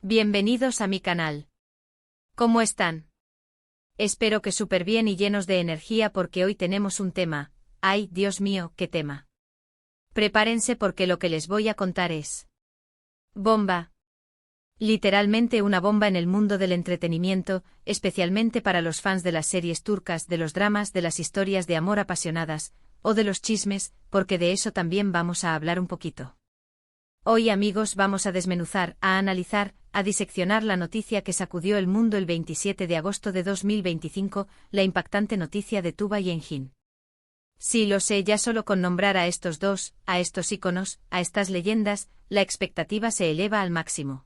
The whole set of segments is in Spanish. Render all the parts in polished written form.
Bienvenidos a mi canal. ¿Cómo están? Espero que súper bien y llenos de energía porque hoy tenemos un tema. ¡Ay, Dios mío, qué tema! Prepárense porque lo que les voy a contar es bomba. Literalmente una bomba en el mundo del entretenimiento, especialmente para los fans de las series turcas, de los dramas, de las historias de amor apasionadas, o de los chismes, porque de eso también vamos a hablar un poquito. Hoy, amigos, vamos a desmenuzar, a analizar, a diseccionar la noticia que sacudió el mundo el 27 de agosto de 2025, la impactante noticia de Tuba y Engin. Sí, lo sé, ya solo con nombrar a estos dos, a estos íconos, a estas leyendas, la expectativa se eleva al máximo.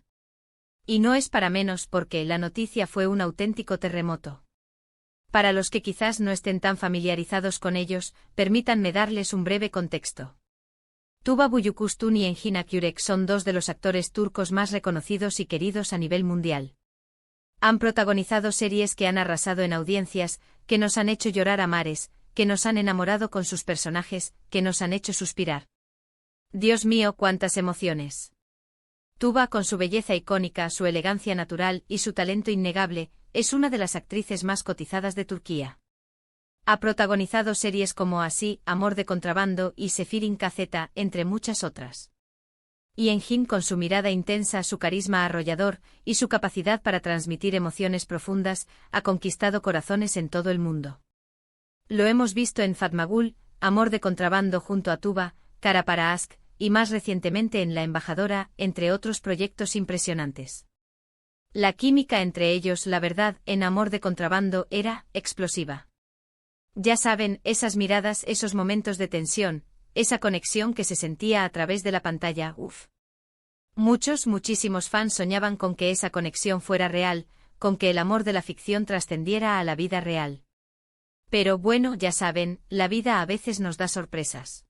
Y no es para menos porque la noticia fue un auténtico terremoto. Para los que quizás no estén tan familiarizados con ellos, permítanme darles un breve contexto. Tuba Büyüküstün y Engin Akyürek son dos de los actores turcos más reconocidos y queridos a nivel mundial. Han protagonizado series que han arrasado en audiencias, que nos han hecho llorar a mares, que nos han enamorado con sus personajes, que nos han hecho suspirar. Dios mío, cuántas emociones. Tuba, con su belleza icónica, su elegancia natural y su talento innegable, es una de las actrices más cotizadas de Turquía. Ha protagonizado series como Así, Amor de contrabando y Sefirin Kazeta, entre muchas otras. Y Engin, con su mirada intensa, su carisma arrollador y su capacidad para transmitir emociones profundas, ha conquistado corazones en todo el mundo. Lo hemos visto en Fatma Gül, Amor de contrabando junto a Tuba, Kara para Aşk, y más recientemente en La embajadora, entre otros proyectos impresionantes. La química entre ellos, la verdad, en Amor de contrabando era explosiva. Ya saben, esas miradas, esos momentos de tensión, esa conexión que se sentía a través de la pantalla, uff. Muchísimos fans soñaban con que esa conexión fuera real, con que el amor de la ficción trascendiera a la vida real. Pero bueno, ya saben, la vida a veces nos da sorpresas.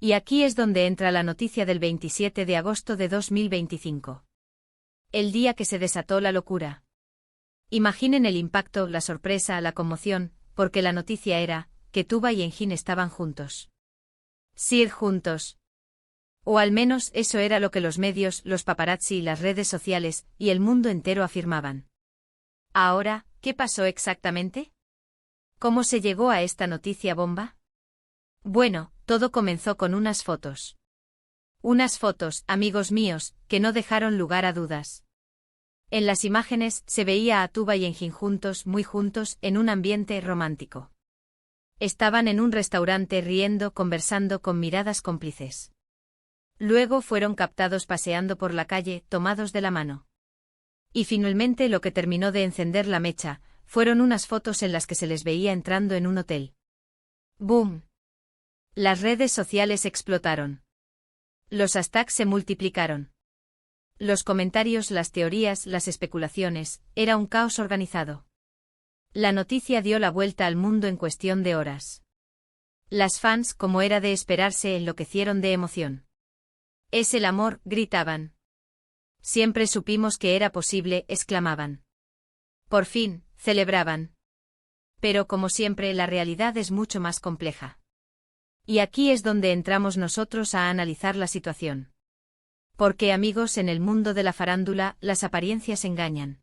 Y aquí es donde entra la noticia del 27 de agosto de 2025. El día que se desató la locura. Imaginen el impacto, la sorpresa, la conmoción, porque la noticia era que Tuba y Engin estaban juntos. Sí, juntos. O al menos eso era lo que los medios, los paparazzi, las redes sociales y el mundo entero afirmaban. Ahora, ¿qué pasó exactamente? ¿Cómo se llegó a esta noticia bomba? Bueno, todo comenzó con unas fotos. Unas fotos, amigos míos, que no dejaron lugar a dudas. En las imágenes se veía a Tuba y Engin juntos, muy juntos, en un ambiente romántico. Estaban en un restaurante riendo, conversando con miradas cómplices. Luego fueron captados paseando por la calle, tomados de la mano. Y finalmente lo que terminó de encender la mecha, fueron unas fotos en las que se les veía entrando en un hotel. ¡Boom! Las redes sociales explotaron. Los hashtags se multiplicaron. Los comentarios, las teorías, las especulaciones, era un caos organizado. La noticia dio la vuelta al mundo en cuestión de horas. Las fans, como era de esperarse, enloquecieron de emoción. «Es el amor», gritaban. «Siempre supimos que era posible», exclamaban. «Por fin», celebraban. Pero como siempre, la realidad es mucho más compleja. Y aquí es donde entramos nosotros a analizar la situación. Porque, amigos, en el mundo de la farándula, las apariencias engañan.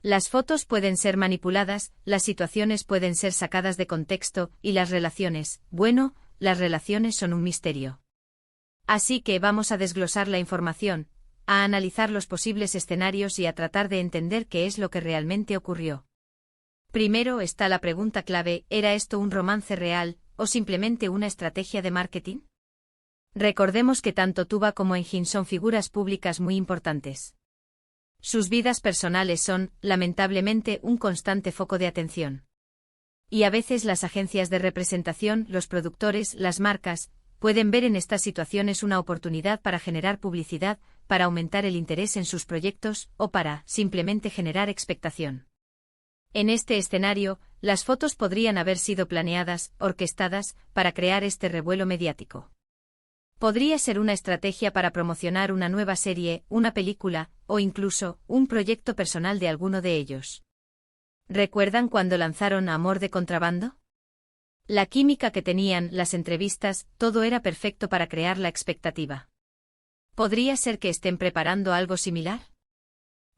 Las fotos pueden ser manipuladas, las situaciones pueden ser sacadas de contexto, y las relaciones, bueno, las relaciones son un misterio. Así que vamos a desglosar la información, a analizar los posibles escenarios y a tratar de entender qué es lo que realmente ocurrió. Primero está la pregunta clave, ¿era esto un romance real, o simplemente una estrategia de marketing? Recordemos que tanto Tuba como Engin son figuras públicas muy importantes. Sus vidas personales son, lamentablemente, un constante foco de atención. Y a veces las agencias de representación, los productores, las marcas, pueden ver en estas situaciones una oportunidad para generar publicidad, para aumentar el interés en sus proyectos, o para, simplemente, generar expectación. En este escenario, las fotos podrían haber sido planeadas, orquestadas, para crear este revuelo mediático. Podría ser una estrategia para promocionar una nueva serie, una película, o incluso, un proyecto personal de alguno de ellos. ¿Recuerdan cuando lanzaron Amor de contrabando? La química que tenían, las entrevistas, todo era perfecto para crear la expectativa. ¿Podría ser que estén preparando algo similar?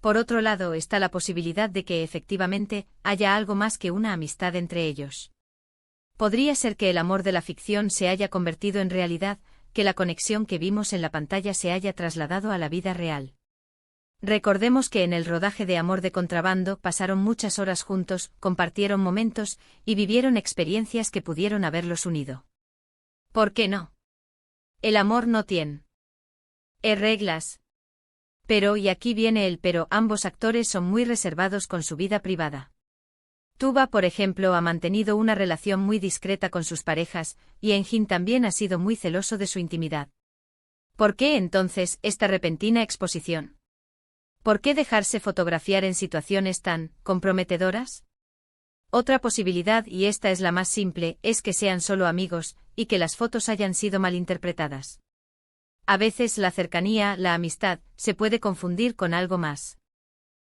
Por otro lado está la posibilidad de que efectivamente haya algo más que una amistad entre ellos. Podría ser que el amor de la ficción se haya convertido en realidad, que la conexión que vimos en la pantalla se haya trasladado a la vida real. Recordemos que en el rodaje de Amor de Contrabando pasaron muchas horas juntos, compartieron momentos y vivieron experiencias que pudieron haberlos unido. ¿Por qué no? El amor no tiene reglas. Pero, y aquí viene el pero, ambos actores son muy reservados con su vida privada. Tuba, por ejemplo, ha mantenido una relación muy discreta con sus parejas, y Engin también ha sido muy celoso de su intimidad. ¿Por qué entonces esta repentina exposición? ¿Por qué dejarse fotografiar en situaciones tan comprometedoras? Otra posibilidad, y esta es la más simple, es que sean solo amigos, y que las fotos hayan sido malinterpretadas. A veces la cercanía, la amistad, se puede confundir con algo más.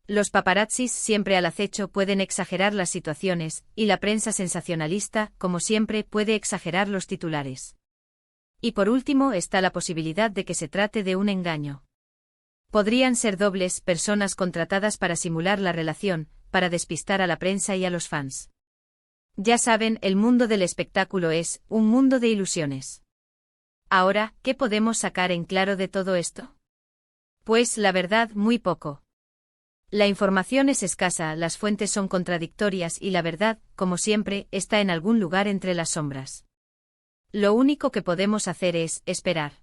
Los paparazzis siempre al acecho pueden exagerar las situaciones, y la prensa sensacionalista, como siempre, puede exagerar los titulares. Y por último está la posibilidad de que se trate de un engaño. Podrían ser dobles personas contratadas para simular la relación, para despistar a la prensa y a los fans. Ya saben, el mundo del espectáculo es un mundo de ilusiones. Ahora, ¿qué podemos sacar en claro de todo esto? Pues, la verdad, muy poco. La información es escasa, las fuentes son contradictorias y la verdad, como siempre, está en algún lugar entre las sombras. Lo único que podemos hacer es esperar.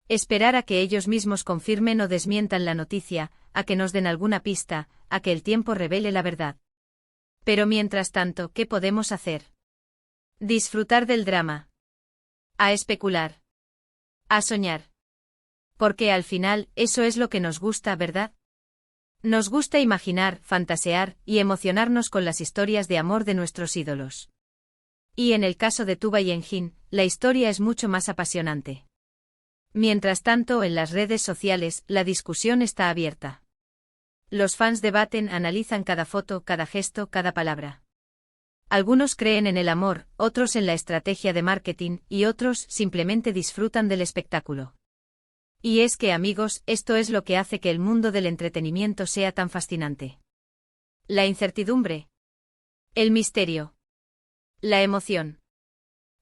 Esperar a que ellos mismos confirmen o desmientan la noticia, a que nos den alguna pista, a que el tiempo revele la verdad. Pero mientras tanto, ¿qué podemos hacer? Disfrutar del drama. A especular. A soñar. Porque al final, eso es lo que nos gusta, ¿verdad? Nos gusta imaginar, fantasear y emocionarnos con las historias de amor de nuestros ídolos. Y en el caso de Tuba y Engin, la historia es mucho más apasionante. Mientras tanto, en las redes sociales, la discusión está abierta. Los fans debaten, analizan cada foto, cada gesto, cada palabra. Algunos creen en el amor, otros en la estrategia de marketing, y otros simplemente disfrutan del espectáculo. Y es que, amigos, esto es lo que hace que el mundo del entretenimiento sea tan fascinante. La incertidumbre. El misterio. La emoción.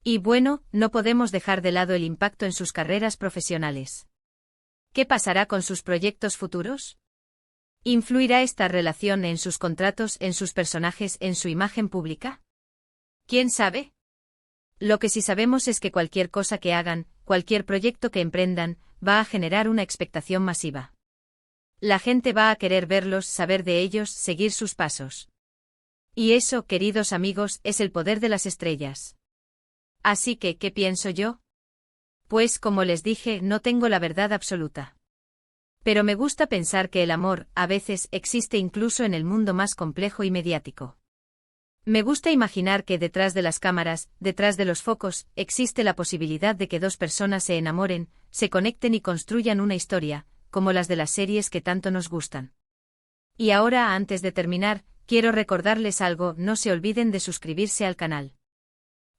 Y bueno, no podemos dejar de lado el impacto en sus carreras profesionales. ¿Qué pasará con sus proyectos futuros? ¿Influirá esta relación en sus contratos, en sus personajes, en su imagen pública? ¿Quién sabe? Lo que sí sabemos es que cualquier cosa que hagan, cualquier proyecto que emprendan, va a generar una expectación masiva. La gente va a querer verlos, saber de ellos, seguir sus pasos. Y eso, queridos amigos, es el poder de las estrellas. Así que, ¿qué pienso yo? Pues como les dije, no tengo la verdad absoluta. Pero me gusta pensar que el amor, a veces, existe incluso en el mundo más complejo y mediático. Me gusta imaginar que detrás de las cámaras, detrás de los focos, existe la posibilidad de que dos personas se enamoren, se conecten y construyan una historia, como las de las series que tanto nos gustan. Y ahora, antes de terminar, quiero recordarles algo, no se olviden de suscribirse al canal.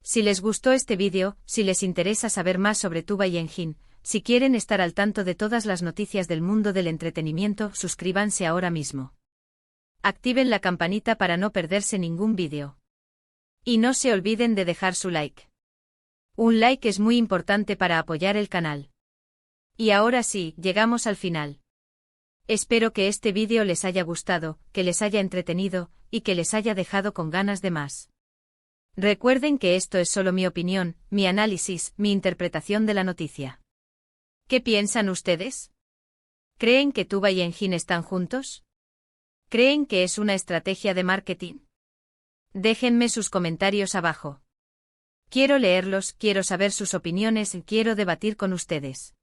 Si les gustó este vídeo, si les interesa saber más sobre Tuba y Engin, si quieren estar al tanto de todas las noticias del mundo del entretenimiento, suscríbanse ahora mismo. Activen la campanita para no perderse ningún vídeo. Y no se olviden de dejar su like. Un like es muy importante para apoyar el canal. Y ahora sí, llegamos al final. Espero que este vídeo les haya gustado, que les haya entretenido, y que les haya dejado con ganas de más. Recuerden que esto es solo mi opinión, mi análisis, mi interpretación de la noticia. ¿Qué piensan ustedes? ¿Creen que Tuba y Engin están juntos? ¿Creen que es una estrategia de marketing? Déjenme sus comentarios abajo. Quiero leerlos, quiero saber sus opiniones, quiero debatir con ustedes.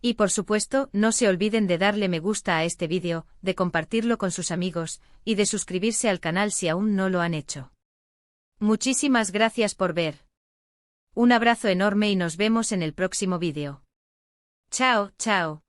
Y por supuesto, no se olviden de darle me gusta a este vídeo, de compartirlo con sus amigos, y de suscribirse al canal si aún no lo han hecho. Muchísimas gracias por ver. Un abrazo enorme y nos vemos en el próximo vídeo. Chao, chao.